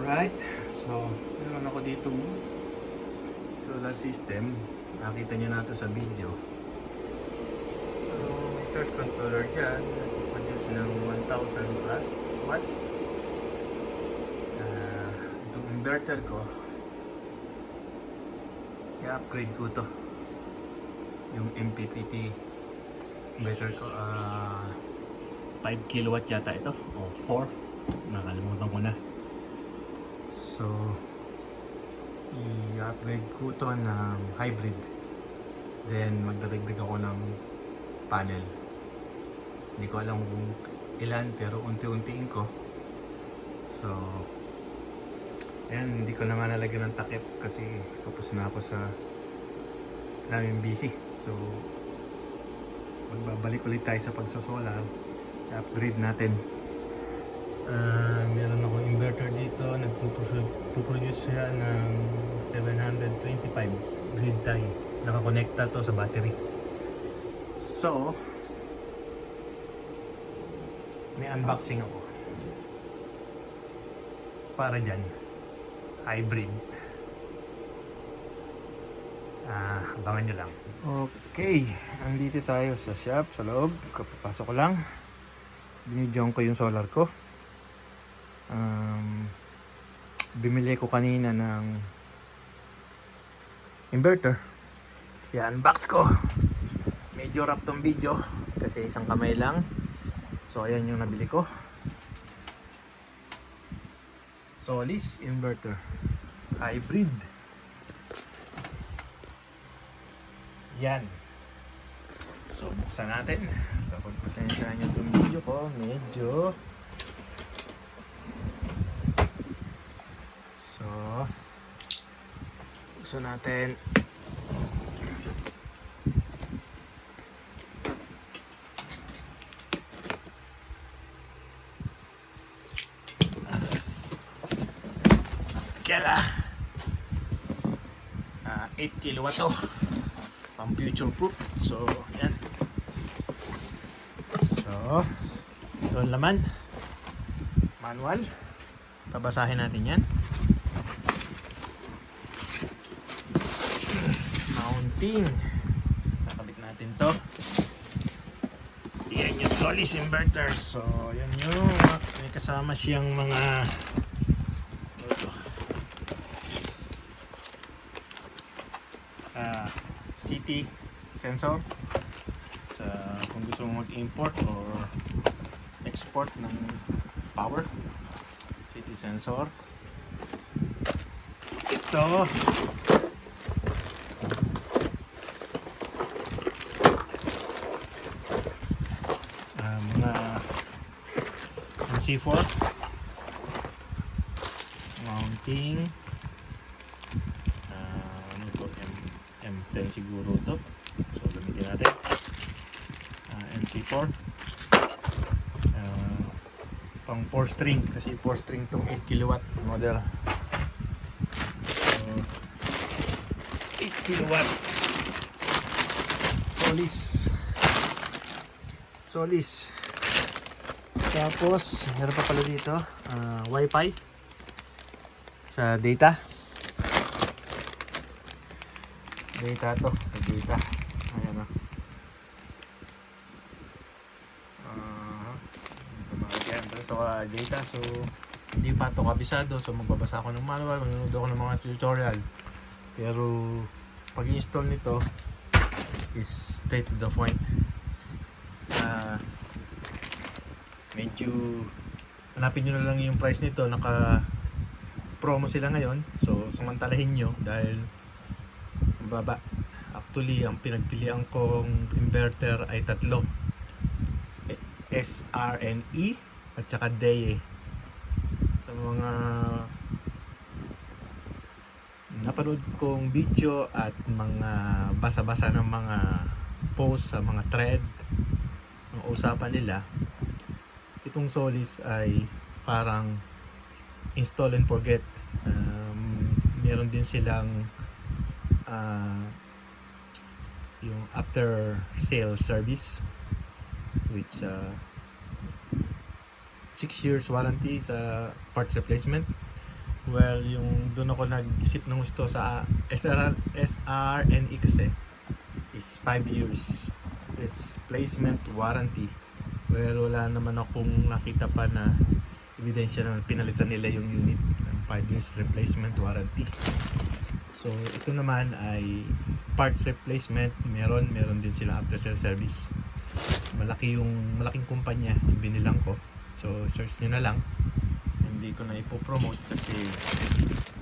Alright, so meron ako dito solar system. Nakita nyo na ito sa video. So may charge controller dyan, produce ng 1000 plus watts. Itong inverter ko, i-upgrade ko to, yung MPPT inverter ko. 5 kilowatt yata ito o 4, nakalimutan ko na. So i-upgrade ko to ng hybrid, then magdadagdag ako ng panel. Hindi ko alam kung ilan, pero unti-untiin ko. So ayan, hindi ko na nga nalagyan ng takip kasi kapos na ako sa daming busy. So magbabalik ulit tayo sa pagsosolar. I-upgrade natin. Meron akong inverter dito, nagpo-produce siya ng 725 grid tie. Nakakonekta to sa battery. So may unboxing ako para dyan, hybrid. Abangan nyo lang. Okay, andito tayo sa shop, sa loob. Kapapasok ko lang, binidyoan ko yung solar ko. Bimili ko kanina ng inverter. I-unbox ko. Medyo rap tong video kasi isang kamay lang. So ayan yung nabili ko, Solis inverter hybrid. Yan. So buksan natin. So pagpasensyahan nyo itong video ko, medyo buksan natin. Kaya 8 kilowatt to, pang future proof. So yan. So ito ang laman, manual. Babasahin natin yan. Mounting, nakabit natin to. Yan yung Solis inverter. So yan yung may kasama siyang mga CT sensor sa kung gusto mong mag-import or export ng power. CT sensor. Ito mga MC4 mounting. M10 siguro to. So gamitin natin MC4 pang 4 string kasi 4 string tong 8 kilowatt model. So 8 kilowatt Solis. Tapos meron pa pala dito Wi-Fi sa data to, sa data. Ayan o. So data, so hindi pa ito kabisado. So magbabasa ako ng manual, manonood ako ng mga tutorial. Pero pag install nito is straight to the point. Medyo hanapin nyo na lang yung price nito. Naka promo sila ngayon, so samantalahin nyo dahil baba. Actually, ang pinagpilian kong inverter ay tatlo, SRNE at saka DEA. Sa mga napanood kong video at mga basa-basa ng mga post sa mga thread, ang usapan nila, itong Solis ay parang install and forget. Meron din silang yung after sale service, which 6 years warranty sa parts replacement. Well, yung doon ako nag-isip ng gusto sa SRNE kasi is 5 years replacement warranty. Well, wala naman akong nakita pa na ebidensya na pinalitan nila yung unit ng 5 years replacement warranty. So, ito naman ay parts replacement. Meron din sila after sale service. Malaking kumpanya yung binilang ko. So, search nyo na lang. Hindi ko na ipopromote kasi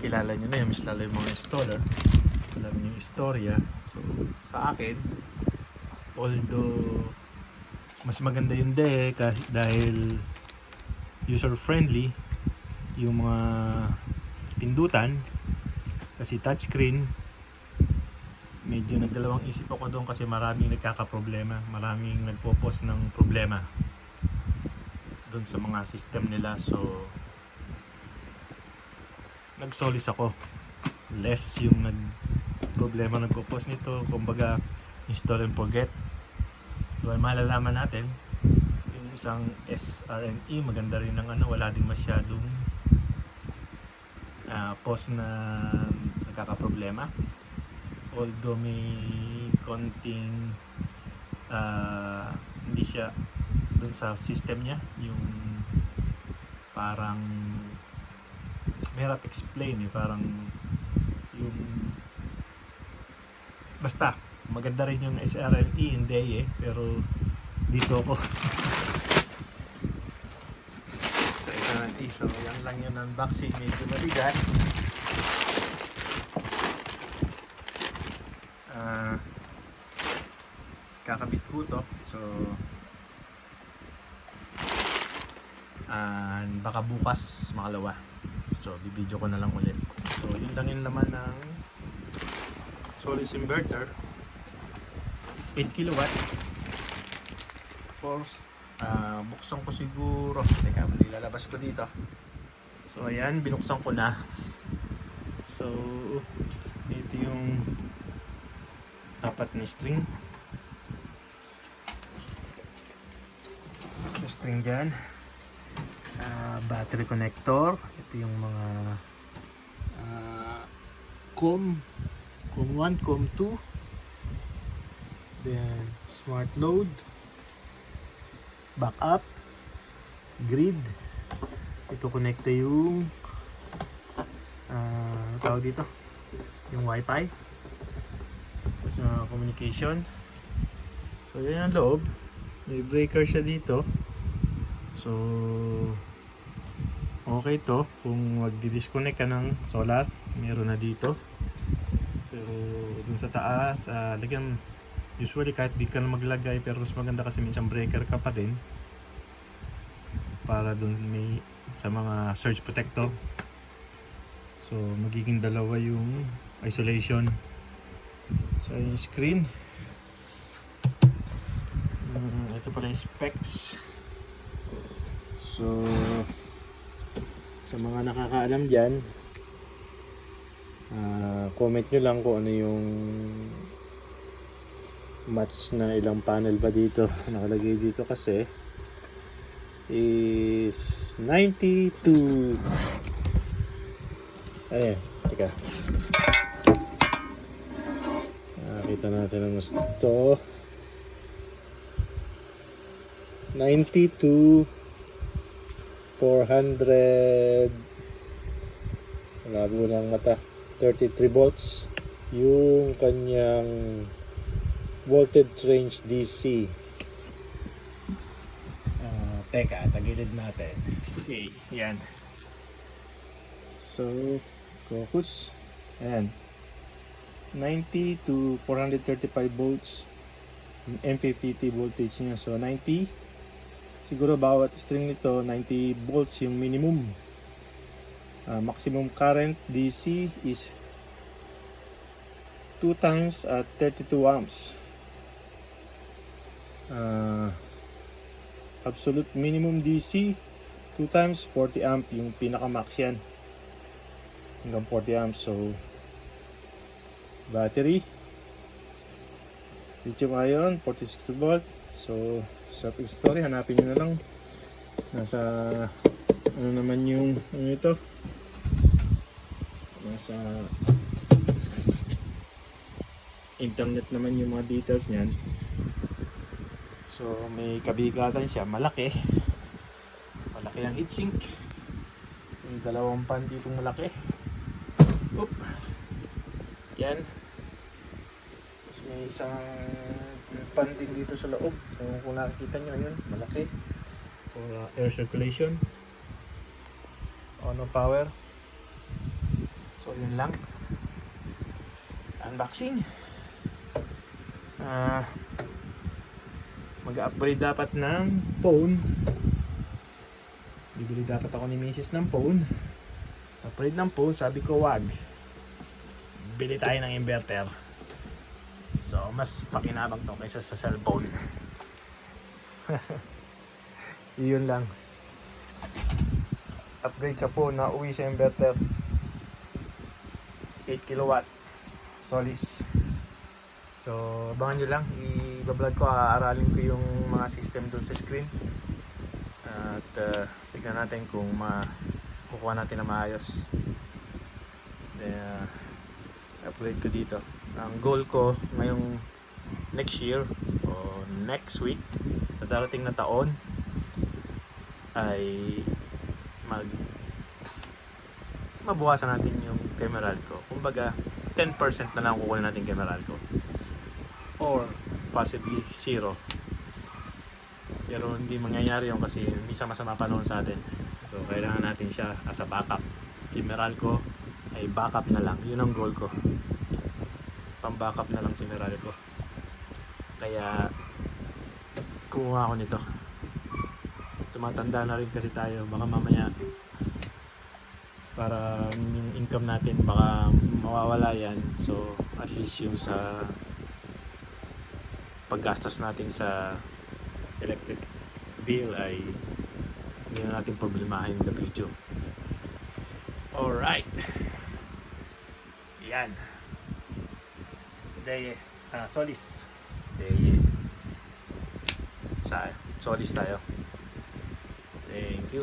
kilala nyo na yun. Mas lalo yung mga installer. Alam nyo yung istorya. So, sa akin, although mas maganda yung dahil user friendly yung mga pindutan kasi touchscreen, medyo nagdalawang isip ako doon kasi maraming nagkakaproblema, maraming nagpo-post ng problema doon sa mga system nila. So nagsolis ako, less yung nagproblema nagpo-post nito, kumbaga install and forget. Well, malalaman natin yung isang SRNE maganda rin ng wala ding masyadong post na nagkakaproblema, although may konting hindi siya dun sa system niya, yung parang mahirap explain parang yung basta maganda rin yung SRNE, hindi pero dito ako sa SRNE. So yan lang yung unboxing, medyo maligat. Kakabit ko to, so baka bukas makalawa, so bibidyo ko na lang ulit. So yun lang yung laman ng Solis inverter, 8 kilowatt. Tapos buksan ko siguro, teka, nilalabas ko dito. So ayan, binuksan ko na. So ito yung apat na string dyan, battery connector. Ito yung mga COM 1, COM 2, then smart load, backup, grid. Ito connecta yung tawag dito, yung wifi, tapos communication. So yan ang loob, may breaker siya dito. So okay to kung magdi-disconnect ka ng solar, meron na dito. Pero dun sa taas, lagyan, usually kahit di ka na maglagay, pero mas maganda kasi minsan breaker ka pa din para dun may sa mga surge protector. So magiging dalawa yung isolation. So yung screen, ito pala yung specs. So sa mga nakakaalam dyan, comment nyo lang kung ano yung match na ilang panel ba dito nakalagay dito, kasi is 92. Ayan, teka, nakita natin ang gusto, 92 400, malabo ng mata, 33 volts yung kanyang voltage range DC. Teka, tagilid natin. Okay, yan. So focus, ayan, 90 to 435 volts MPPT voltage niya. So 90, siguro bawat string nito 90 volts yung minimum. Maximum current DC is 2 times at 32 amps. Absolute minimum DC 2 times 40 amp yung pinaka max yan, hanggang 40 amps. So battery lithium ion 46 volt. So self-story, hanapin nyo na lang, nasa ano naman yung ano ito, Nasa internet naman yung mga details niyan. So may kabigatan siya, malaki ang heatsink, may dalawang pan dito malaki. Oop. Yan. Tapos may isang pan din dito sa loob, kung nakikita nyo yun, malaki for air circulation. No power. So yun lang, unboxing. Mag-upgrade dapat ng phone. Bibili dapat ako ni Mrs. ng phone. Upgrade ng phone, sabi ko wag. Bili tayo ng inverter. So mas pakinabang to kaysa sa cellphone. Yun lang. Upgrade sa phone na uwi sa inverter. 8 kilowatt Solis. So abangan nyo lang, i-vlog ko, aaralin ko yung mga system doon sa screen. At tignan natin kung kukuha natin na maayos. Then upgrade ko dito. Ang goal ko ngayong next year o next week sa darating na taon ay mabawasan natin yung kay Meralco. Kumbaga 10% na lang kukunin natin kay Meralco, or possibly 0. Pero hindi mangyayari yun kasi minsan masama panahon sa atin. So kailangan natin siya as a backup. Si Meralco ay backup na lang. Yun ang goal ko. Pang backup na lang si Meralco. Kaya kumuha ako nito. Tumatanda na rin kasi tayo. Baka mamaya para yung income natin baka mawawala yan. So at least yung sa paggastos natin sa electric bill ay hindi na natin problemahin in the future. Alright, yan. Deye Solis. Deye sa Solis tayo. Thank you.